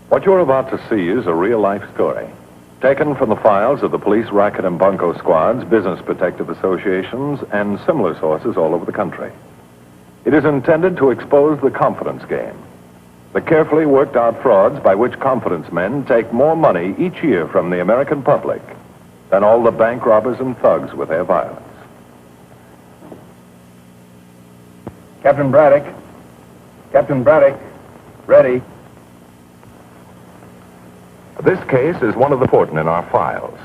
What you're about to see is a real-life story, taken from the files of the police racket and bunco squads, business protective associations, and similar sources all over the country. It is intended to expose the confidence game, the carefully worked-out frauds by which confidence men take more money each year from the American public than all the bank robbers and thugs with their violence. Captain Braddock. Captain Braddock. Ready. This case is one of the important in our files,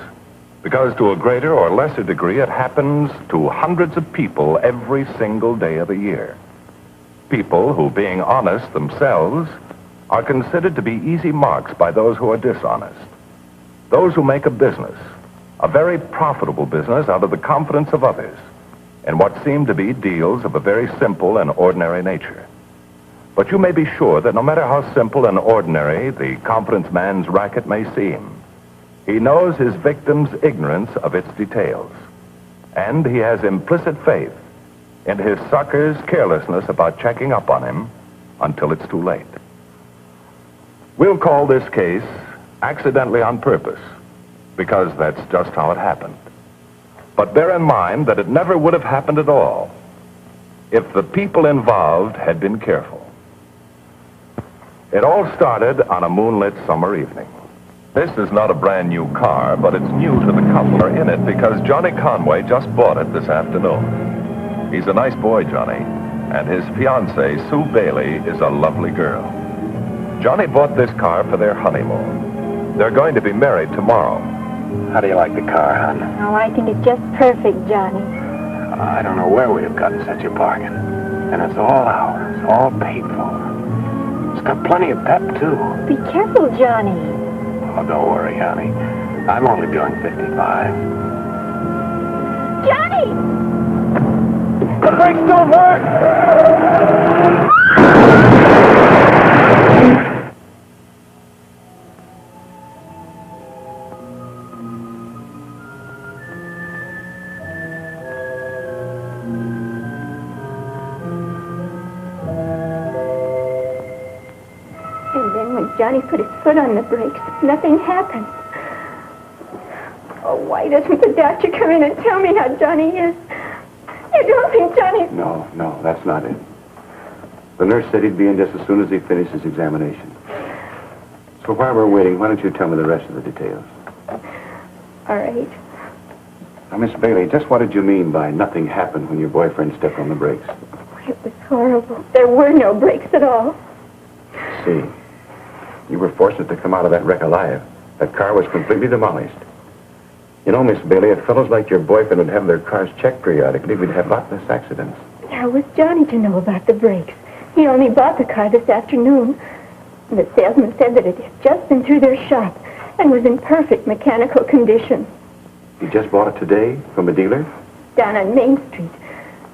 because to a greater or lesser degree it happens to hundreds of people every single day of the year. People who, being honest themselves, are considered to be easy marks by those who are dishonest. Those who make a business, a very profitable business, out of the confidence of others, in what seem to be deals of a very simple and ordinary nature. But you may be sure that no matter how simple and ordinary the confidence man's racket may seem, he knows his victim's ignorance of its details, and he has implicit faith in his sucker's carelessness about checking up on him until it's too late. We'll call this case accidentally on purpose, because that's just how it happened. But bear in mind that it never would have happened at all if the people involved had been careful. It all started on a moonlit summer evening. This is not a brand new car, but it's new to the couple in it because Johnny Conway just bought it this afternoon. He's a nice boy, Johnny, and his fiancée, Sue Bailey, is a lovely girl. Johnny bought this car for their honeymoon. They're going to be married tomorrow. How do you like the car, hon? Oh, I think it's just perfect, Johnny. I don't know where we have gotten such a bargain. And it's all ours, all paid for. It's got plenty of pep, too. Be careful, Johnny. Oh, don't worry, honey. I'm only doing 55. Johnny! The brakes don't work! And then when Johnny put his foot on the brakes, nothing happened. Oh, why doesn't the doctor come in and tell me how Johnny is? You don't think Johnny... No, that's not it. The nurse said he'd be in just as soon as he finished his examination. So while we're waiting, why don't you tell me the rest of the details? All right. Now, Miss Bailey, just what did you mean by nothing happened when your boyfriend stepped on the brakes? It was horrible. There were no brakes at all. See, you were fortunate to come out of that wreck alive. That car was completely demolished. You know, Miss Bailey, if fellows like your boyfriend would have their cars checked periodically, we'd have a lot less accidents. How was Johnny to know about the brakes? He only bought the car this afternoon. And the salesman said that it had just been through their shop and was in perfect mechanical condition. He just bought it today from a dealer? Down on Main Street.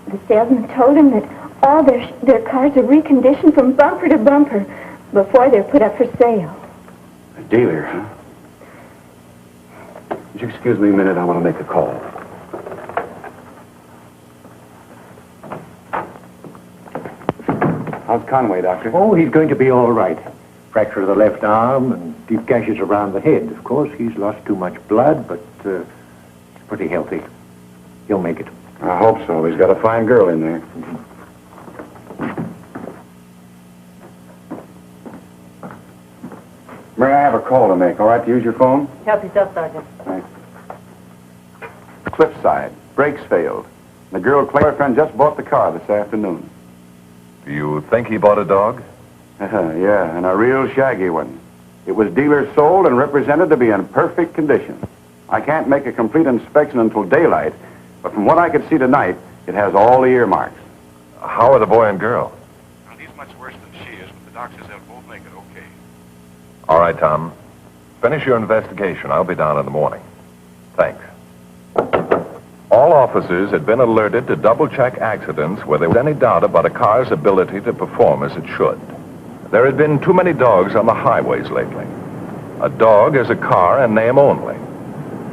The salesman told him that all their cars are reconditioned from bumper to bumper before they're put up for sale. A dealer, huh? Would you excuse me a minute? I want to make a call. How's Conway, Doctor? Oh, he's going to be all right. Fracture of the left arm and deep gashes around the head. Of course, he's lost too much blood, but he's pretty healthy. He'll make it. I hope so. He's got a fine girl in there. Mary, I have a call to make. All right to use your phone? Help yourself, Sergeant. Thanks. Cliffside. Brakes failed. The girl's boyfriend just bought the car this afternoon. Do you think he bought a dog? Yeah, and a real shaggy one. It was dealer sold and represented to be in perfect condition. I can't make a complete inspection until daylight, but from what I could see tonight, it has all the earmarks. How are the boy and girl? Well, he's much worse than she is, but the doc says they'll both make it okay. All right, Tom. Finish your investigation. I'll be down in the morning. Thanks. All officers had been alerted to double-check accidents where there was any doubt about a car's ability to perform as it should. There had been too many dogs on the highways lately. A dog is a car in name only.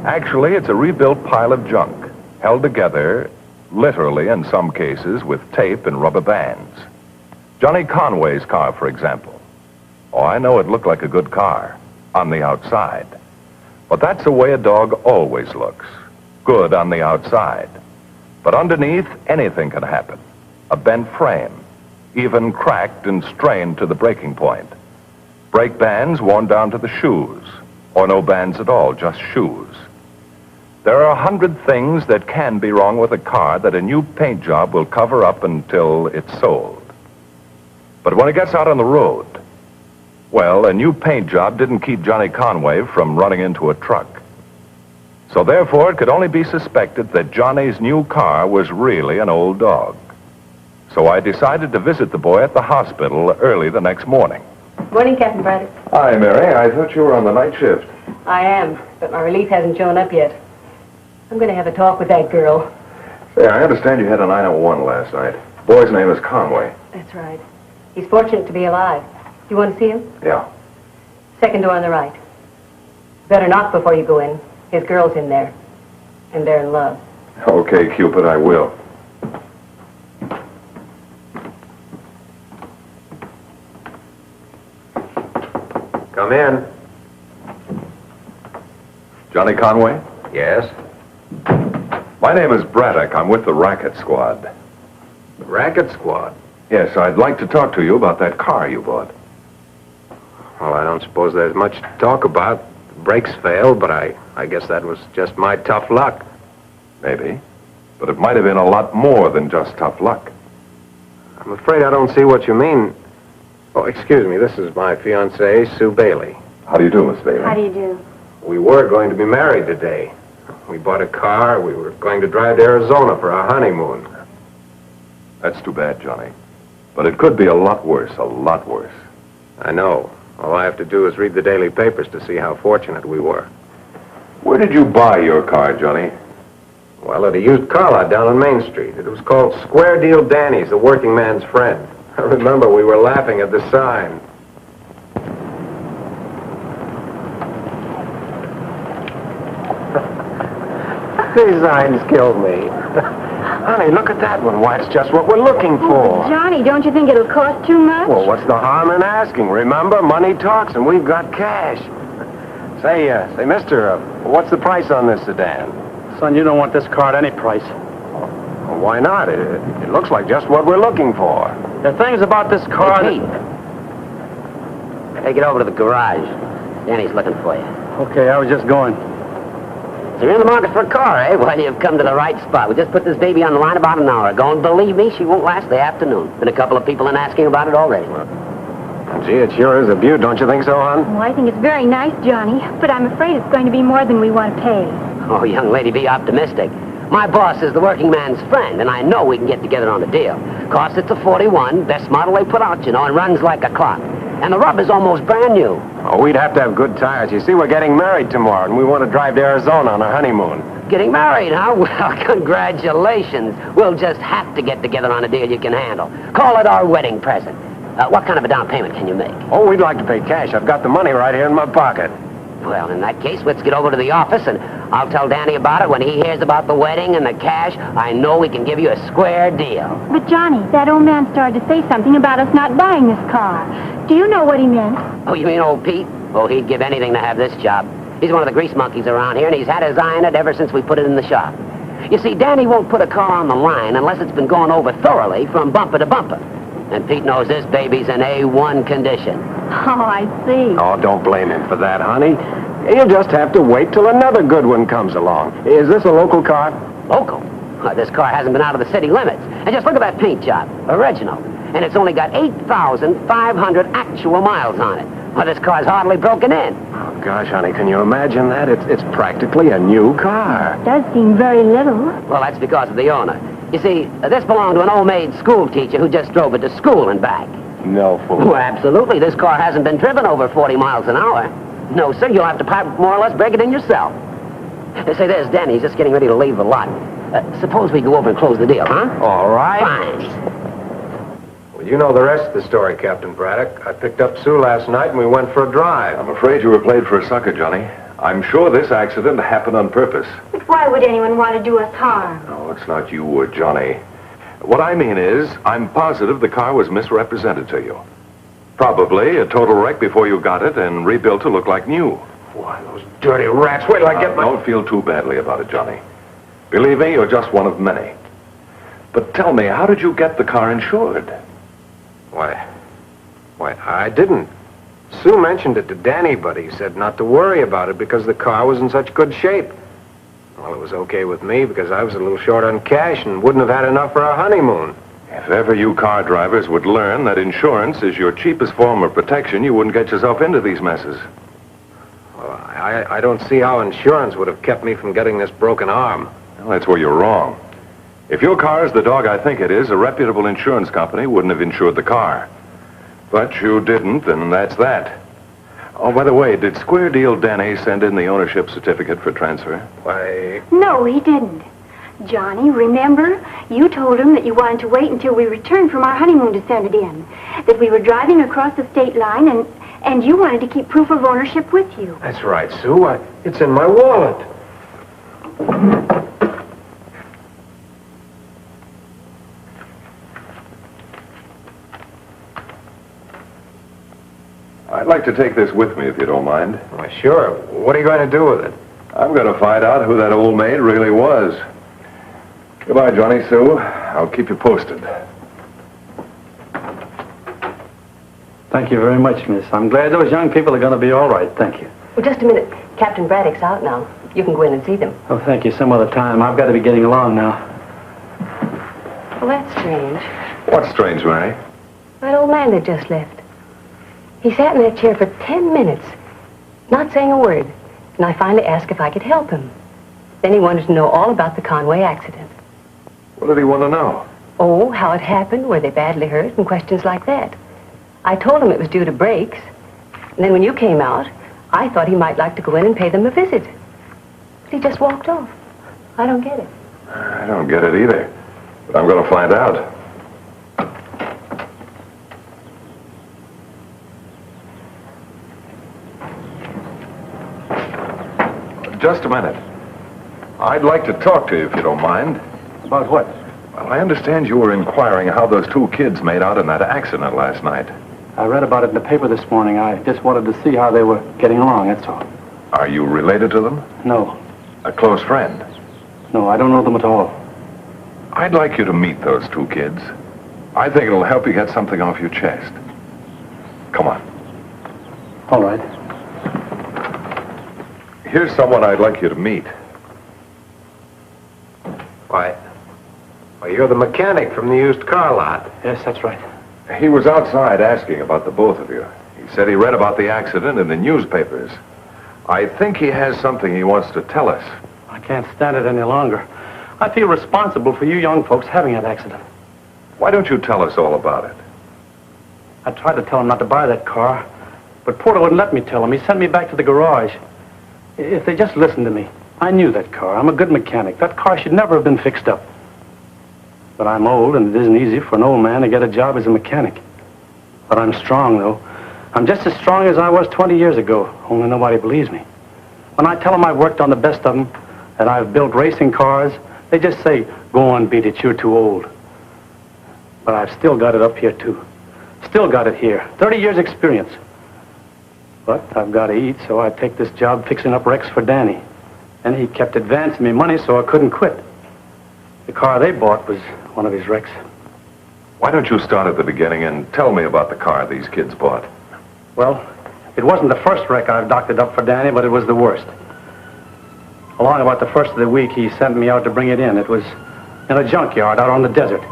Actually, it's a rebuilt pile of junk, held together, literally in some cases, with tape and rubber bands. Johnny Conway's car, for example. Oh, I know it looked like a good car on the outside. But that's the way a dog always looks. Good on the outside. But underneath, anything can happen. A bent frame, even cracked and strained to the breaking point. Brake bands worn down to the shoes, or no bands at all, just shoes. There are 100 things that can be wrong with a car that a new paint job will cover up until it's sold. But when it gets out on the road, well, a new paint job didn't keep Johnny Conway from running into a truck. So therefore, it could only be suspected that Johnny's new car was really an old dog. So I decided to visit the boy at the hospital early the next morning. Morning, Captain Braddock. Hi, Mary. I thought you were on the night shift. I am, but my relief hasn't shown up yet. I'm going to have a talk with that girl. Say, I understand you had a 901 last night. The boy's name is Conway. That's right. He's fortunate to be alive. Do you want to see him? Yeah. Second door on the right. Better knock before you go in. His girl's in there. And they're in love. Okay, Cupid, I will. Come in. Johnny Conway? Yes? My name is Braddock. I'm with the Racket squad. The Racket squad? Yes, I'd like to talk to you about that car you bought. Well, I don't suppose there's much to talk about. The brakes failed, but I guess that was just my tough luck. Maybe. But it might have been a lot more than just tough luck. I'm afraid I don't see what you mean. Oh, excuse me. This is my fiancée, Sue Bailey. How do you do, Miss Bailey? How do you do? We were going to be married today. We bought a car. We were going to drive to Arizona for our honeymoon. That's too bad, Johnny. But it could be a lot worse, a lot worse. I know. All I have to do is read the daily papers to see how fortunate we were. Where did you buy your car, Johnny? Well, at a used car lot down on Main Street. It was called Square Deal Danny's, the working man's friend. I remember we were laughing at the sign. These signs kill me. Honey, look at that one. Why, it's just what we're looking for. Johnny, don't you think it'll cost too much? Well, what's the harm in asking? Remember, money talks, and we've got cash. Say, mister, what's the price on this sedan? Son, you don't want this car at any price. Well, why not? It looks like just what we're looking for. The things about this car... Hey, Pete. Take it over to the garage. Danny's looking for you. Okay, I was just going. So you're in the market for a car, eh? Well, you've come to the right spot. We just put this baby on the line about an hour ago, and believe me, she won't last the afternoon. Been a couple of people in asking about it already. Gee, it sure is a beaut, don't you think so, hon? Oh, I think it's very nice, Johnny, but I'm afraid it's going to be more than we want to pay. Oh, young lady, be optimistic. My boss is the working man's friend, and I know we can get together on a deal. Cost it's a 41, best model they put out, you know, and runs like a clock. And the rubber's almost brand new. Oh, we'd have to have good tires. You see, we're getting married tomorrow, and we want to drive to Arizona on our honeymoon. Getting married, huh? Well, congratulations. We'll just have to get together on a deal you can handle. Call it our wedding present. What kind of a down payment can you make? Oh, we'd like to pay cash. I've got the money right here in my pocket. Well, in that case, let's get over to the office, and I'll tell Danny about it when he hears about the wedding and the cash. I know we can give you a square deal. But, Johnny, that old man started to say something about us not buying this car. Do you know what he meant? Oh, you mean old Pete? Oh, he'd give anything to have this job. He's one of the grease monkeys around here, and he's had his eye on it ever since we put it in the shop. You see, Danny won't put a car on the line unless it's been gone over thoroughly from bumper to bumper. And Pete knows this baby's in A1 condition. Oh, I see. Oh, don't blame him for that, honey. You just have to wait till another good one comes along. Is this a local car? Local? Well, this car hasn't been out of the city limits. And just look at that paint job. Original. And it's only got 8,500 actual miles on it. Well, this car's hardly broken in. Oh, gosh, honey, can you imagine that? It's practically a new car. It does seem very little. Well, that's because of the owner. You see, this belonged to an old maid school teacher who just drove it to school and back. No fool. Well, absolutely. This car hasn't been driven over 40 miles an hour. No, sir, you'll have to more or less break it in yourself. Say, there's Danny. He's just getting ready to leave the lot. Suppose we go over and close the deal, huh? All right. Fine. Well, you know the rest of the story, Captain Braddock. I picked up Sue last night, and we went for a drive. I'm afraid you were played for a sucker, Johnny. I'm sure this accident happened on purpose. But why would anyone want to do us harm? No, it's not you or Johnny. What I mean is, I'm positive the car was misrepresented to you. Probably a total wreck before you got it and rebuilt to look like new. Why, those dirty rats. Wait till I get my... Don't feel too badly about it, Johnny. Believe me, you're just one of many. But tell me, how did you get the car insured? Why, I didn't. Sue mentioned it to Danny, but he said not to worry about it because the car was in such good shape. Well, it was okay with me because I was a little short on cash and wouldn't have had enough for our honeymoon. If ever you car drivers would learn that insurance is your cheapest form of protection, you wouldn't get yourself into these messes. Well, I don't see how insurance would have kept me from getting this broken arm. Well, that's where you're wrong. If your car is the dog I think it is, a reputable insurance company wouldn't have insured the car. But you didn't, and that's that. Oh, by the way, did Square Deal Danny send in the ownership certificate for transfer? Why... No, he didn't. Johnny, remember? You told him that you wanted to wait until we returned from our honeymoon to send it in. That we were driving across the state line, and you wanted to keep proof of ownership with you. That's right, Sue. It's in my wallet. I'd like to take this with me, if you don't mind. Why, sure. What are you going to do with it? I'm going to find out who that old maid really was. Goodbye, Johnny, Sue. I'll keep you posted. Thank you very much, miss. I'm glad those young people are going to be all right. Thank you. Well, just a minute. Captain Braddock's out now. You can go in and see them. Oh, thank you. Some other time. I've got to be getting along now. Well, that's strange. What's strange, Mary? That old man that just left. He sat in that chair for 10 minutes, not saying a word. And I finally asked if I could help him. Then he wanted to know all about the Conway accident. What did he want to know? Oh, how it happened, were they badly hurt, and questions like that. I told him it was due to brakes. And then when you came out, I thought he might like to go in and pay them a visit. But he just walked off. I don't get it. I don't get it either. But I'm going to find out. Just a minute. I'd like to talk to you, if you don't mind. About what? Well, I understand you were inquiring how those two kids made out in that accident last night. I read about it in the paper this morning. I just wanted to see how they were getting along, that's all. Are you related to them? No. A close friend? No, I don't know them at all. I'd like you to meet those two kids. I think it'll help you get something off your chest. Come on. All right. Here's someone I'd like you to meet. Why, you're the mechanic from the used car lot. Yes, that's right. He was outside asking about the both of you. He said he read about the accident in the newspapers. I think he has something he wants to tell us. I can't stand it any longer. I feel responsible for you young folks having that accident. Why don't you tell us all about it? I tried to tell him not to buy that car, but Porter wouldn't let me tell him. He sent me back to the garage. If they just listened to me. I knew that car. I'm a good mechanic. That car should never have been fixed up. But I'm old, and it isn't easy for an old man to get a job as a mechanic. But I'm strong, though. I'm just as strong as I was 20 years ago, only nobody believes me. When I tell them I've worked on the best of them, and I've built racing cars, they just say, go on, beat it, you're too old. But I've still got it up here, too. Still got it here. 30 years experience. But I've got to eat, so I take this job fixing up wrecks for Danny. And he kept advancing me money, so I couldn't quit. The car they bought was one of his wrecks. Why don't you start at the beginning and tell me about the car these kids bought? Well, it wasn't the first wreck I've doctored up for Danny, but it was the worst. Along about the first of the week, he sent me out to bring it in. It was in a junkyard out on the desert.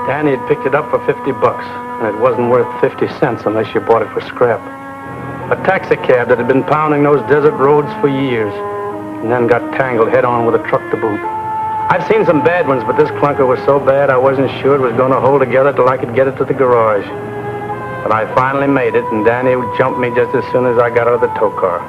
Danny had picked it up for $50, and it wasn't worth 50 cents unless you bought it for scrap. A taxi cab that had been pounding those desert roads for years, and then got tangled head-on with a truck to boot. I've seen some bad ones, but this clunker was so bad I wasn't sure it was going to hold together till I could get it to the garage. But I finally made it, and Danny jumped me just as soon as I got out of the tow car.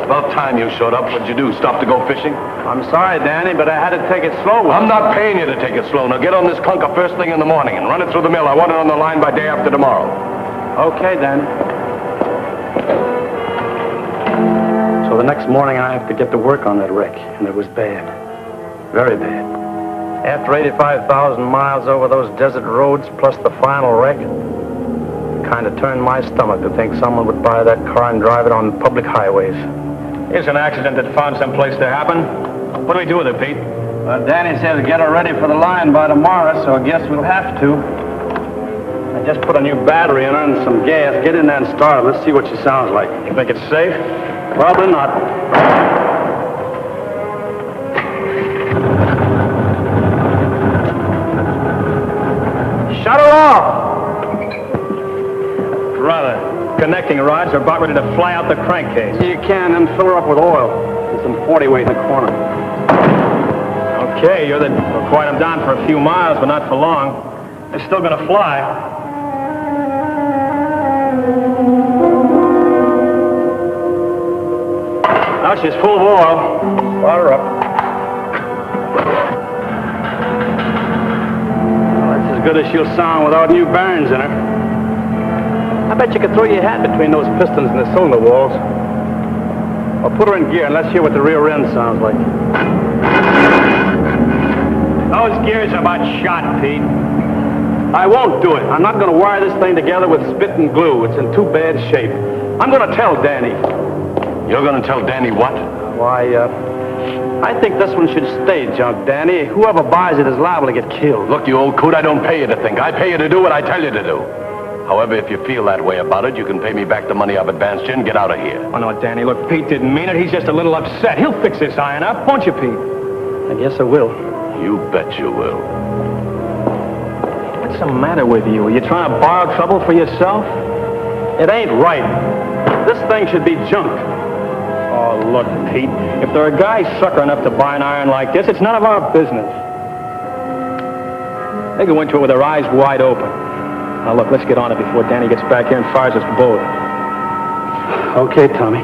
About time you showed up, what'd you do? Stop to go fishing? I'm sorry, Danny, but I had to take it slow with I'm not paying you to take it slow. Now get on this clunker first thing in the morning and run it through the mill. I want it on the line by day after tomorrow. Okay, Danny. So the next morning I have to get to work on that wreck, and it was bad. Very bad. After 85,000 miles over those desert roads, plus the final wreck, it kind of turned my stomach to think someone would buy that car and drive it on public highways. Here's an accident that found some place to happen. What do we do with it, Pete? Well, Danny says get her ready for the line by tomorrow, so I guess we'll have to. I just put a new battery in her and some gas. Get in there and start her. Let's see what she sounds like. You think it's safe? Probably not. Shut her off! Rather. Connecting rods are about ready to fly out the crankcase. You can, and fill her up with oil. There's some 40 weight in the corner. Okay, we'll quiet them down for a few miles, but not for long. They're still gonna fly. Now she's full of oil. Water up. Well, that's as good as she'll sound without new bearings in her. I bet you could throw your hat between those pistons and the cylinder walls. Or put her in gear and let's hear what the rear end sounds like. Those gears are about shot, Pete. I won't do it. I'm not going to wire this thing together with spit and glue. It's in too bad shape. I'm going to tell Danny. You're going to tell Danny what? Why, I think this one should stay junk, Danny. Whoever buys it is liable to get killed. Look, you old coot, I don't pay you to think. I pay you to do what I tell you to do. However, if you feel that way about it, you can pay me back the money I've advanced you and get out of here. Oh, no, Danny, look, Pete didn't mean it. He's just a little upset. He'll fix this iron up, won't you, Pete? I guess I will. You bet you will. What's the matter with you? Are you trying to borrow trouble for yourself? It ain't right. This thing should be junk. Oh, look, Pete, if there are guys sucker enough to buy an iron like this, it's none of our business. They go into it with their eyes wide open. Now, look, let's get on it before Danny gets back here and fires us both. Okay, Tommy.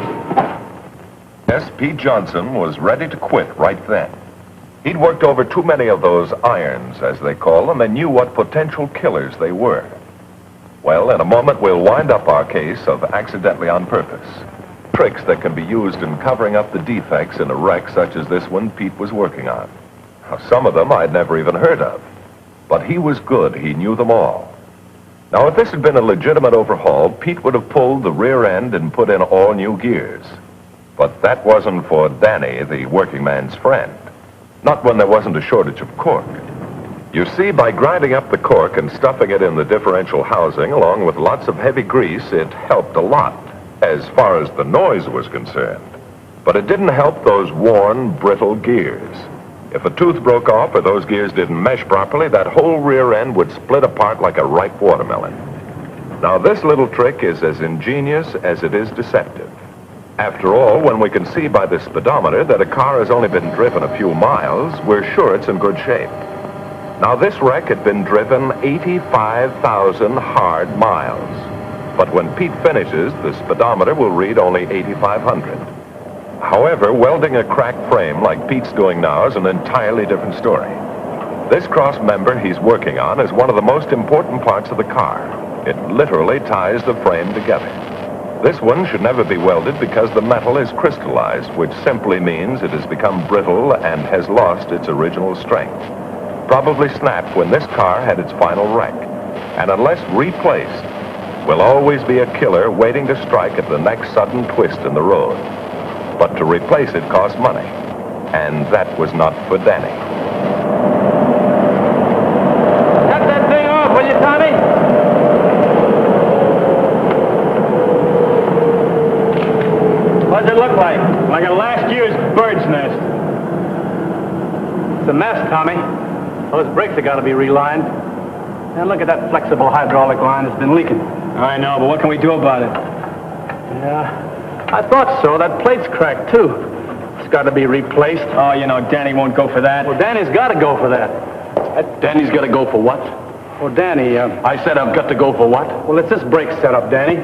Yes, Pete Johnson was ready to quit right then. He'd worked over too many of those irons, as they call them, and knew what potential killers they were. Well, in a moment, we'll wind up our case of accidentally on purpose. Tricks that can be used in covering up the defects in a wreck such as this one Pete was working on. Now, some of them I'd never even heard of. But he was good. He knew them all. Now, if this had been a legitimate overhaul, Pete would have pulled the rear end and put in all new gears. But that wasn't for Danny, the working man's friend. Not when there wasn't a shortage of cork. You see, by grinding up the cork and stuffing it in the differential housing, along with lots of heavy grease, it helped a lot, as far as the noise was concerned. But it didn't help those worn, brittle gears. If a tooth broke off or those gears didn't mesh properly, that whole rear end would split apart like a ripe watermelon. Now, this little trick is as ingenious as it is deceptive. After all, when we can see by the speedometer that a car has only been driven a few miles, we're sure it's in good shape. Now, this wreck had been driven 85,000 hard miles. But when Pete finishes, the speedometer will read only 8,500. However, welding a cracked frame like Pete's doing now is an entirely different story. This cross member he's working on is one of the most important parts of the car. It literally ties the frame together. This one should never be welded because the metal is crystallized, which simply means it has become brittle and has lost its original strength. Probably snapped when this car had its final wreck. And unless replaced, will always be a killer waiting to strike at the next sudden twist in the road. But to replace it cost money. And that was not for Danny. Cut that thing off, will you, Tommy? What does it look like? Like a last year's bird's nest. It's a mess, Tommy. Those brakes have got to be relined. And look at that flexible hydraulic line that's been leaking. I know, but what can we do about it? Yeah, I thought so. That plate's cracked, too. It's got to be replaced. Oh, you know, Danny won't go for that. Well, Danny's got to go for that. Danny's got to go for what? Well, Danny, I said I've got to go for what? Well, it's this brake setup, Danny.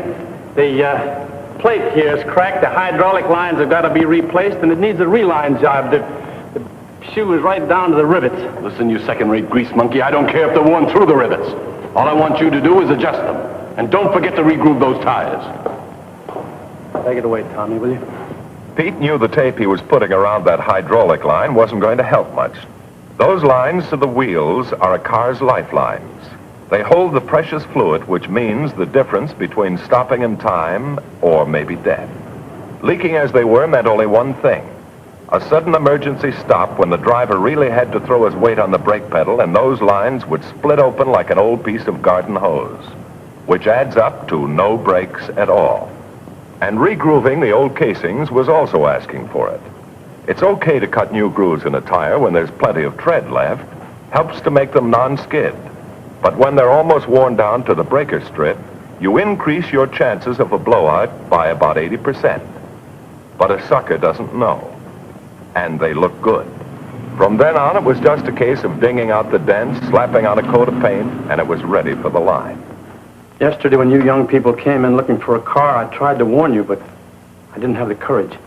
plate here is cracked, the hydraulic lines have got to be replaced, and it needs a reline job. The shoe is right down to the rivets. Listen, you second-rate grease monkey, I don't care if they're worn through the rivets. All I want you to do is adjust them. And don't forget to re-groove those tires. Take it away, Tommy, will you? Pete knew the tape he was putting around that hydraulic line wasn't going to help much. Those lines to the wheels are a car's lifelines. They hold the precious fluid, which means the difference between stopping in time or maybe death. Leaking as they were meant only one thing: a sudden emergency stop when the driver really had to throw his weight on the brake pedal, and those lines would split open like an old piece of garden hose, which adds up to no brakes at all. And re-grooving the old casings was also asking for it. It's okay to cut new grooves in a tire when there's plenty of tread left. Helps to make them non-skid. But when they're almost worn down to the breaker strip, you increase your chances of a blowout by about 80%. But a sucker doesn't know. And they look good. From then on, it was just a case of dinging out the dents, slapping on a coat of paint, and it was ready for the line. Yesterday, when you young people came in looking for a car, I tried to warn you, but I didn't have the courage.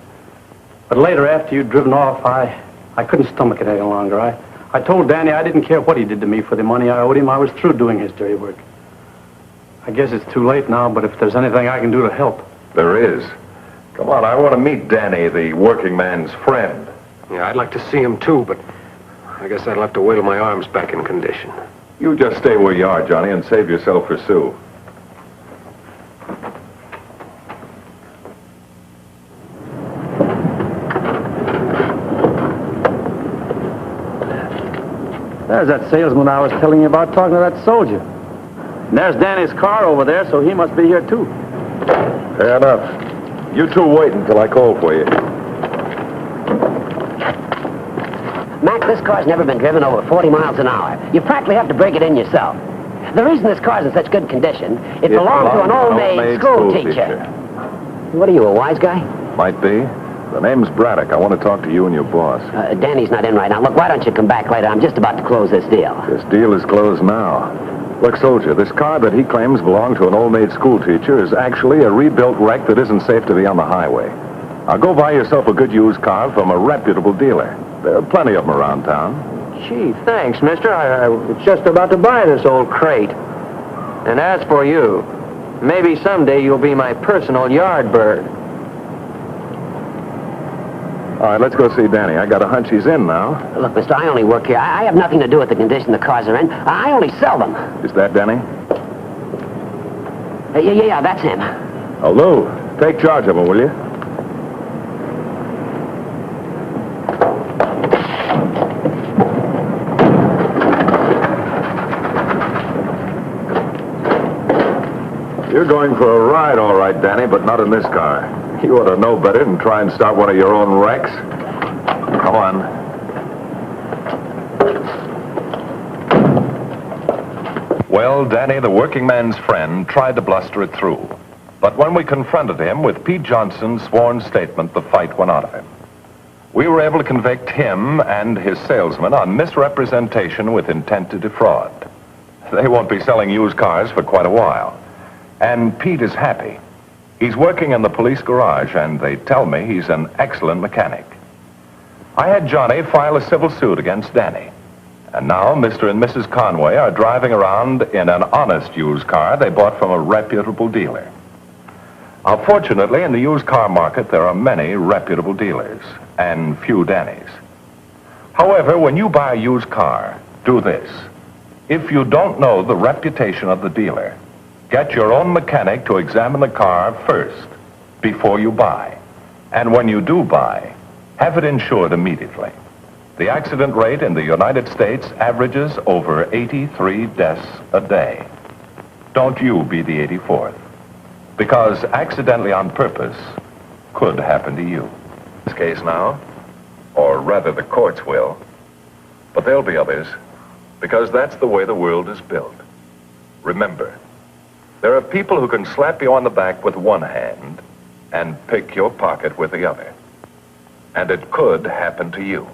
But later, after you'd driven off, I couldn't stomach it any longer. I told Danny I didn't care what he did to me for the money I owed him. I was through doing his dirty work. I guess it's too late now, but if there's anything I can do to help. There is. Come on, I want to meet Danny, the working man's friend. Yeah, I'd like to see him too, but I guess I'll have to wait till my arm's back in condition. You just stay where you are, Johnny, and save yourself for Sue. There's that salesman I was telling you about talking to that soldier. And there's Danny's car over there, so he must be here too. Fair enough. You two wait until I call for you. Mac, this car's never been driven over 40 miles an hour. You practically have to break it in yourself. The reason this car's in such good condition, it belonged to an old-maid school teacher. What are you, a wise guy? Might be. The name's Braddock. I want to talk to you and your boss. Danny's not in right now. Look, why don't you come back later? I'm just about to close this deal. This deal is closed now. Look, soldier, this car that he claims belonged to an old-maid school teacher is actually a rebuilt wreck that isn't safe to be on the highway. Now, go buy yourself a good used car from a reputable dealer. There are plenty of them around town. Gee, thanks, mister. I was just about to buy this old crate. And as for you, maybe someday you'll be my personal yard bird. All right, let's go see Danny. I got a hunch he's in now. Look, mister, I only work here. I have nothing to do with the condition the cars are in. I only sell them. Is that Danny? Yeah, that's him. Oh, Lou, take charge of him, will you? You're going for a ride, all right, Danny, but not in this car. You ought to know better than try and start one of your own wrecks. Come on. Well, Danny, the working man's friend, tried to bluster it through. But when we confronted him with Pete Johnson's sworn statement, the fight went out of him. We were able to convict him and his salesman on misrepresentation with intent to defraud. They won't be selling used cars for quite a while. And Pete is happy. He's working in the police garage, and they tell me he's an excellent mechanic. I had Johnny file a civil suit against Danny. And now Mr. and Mrs. Conway are driving around in an honest used car they bought from a reputable dealer. Now, fortunately, in the used car market, there are many reputable dealers, and few Dannys. However, when you buy a used car, do this. If you don't know the reputation of the dealer, get your own mechanic to examine the car first, before you buy. And when you do buy, have it insured immediately. The accident rate in the United States averages over 83 deaths a day. Don't you be the 84th. Because accidentally on purpose could happen to you. This case now, or rather the courts will, but there'll be others, because that's the way the world is built. Remember, there are people who can slap you on the back with one hand and pick your pocket with the other. And it could happen to you.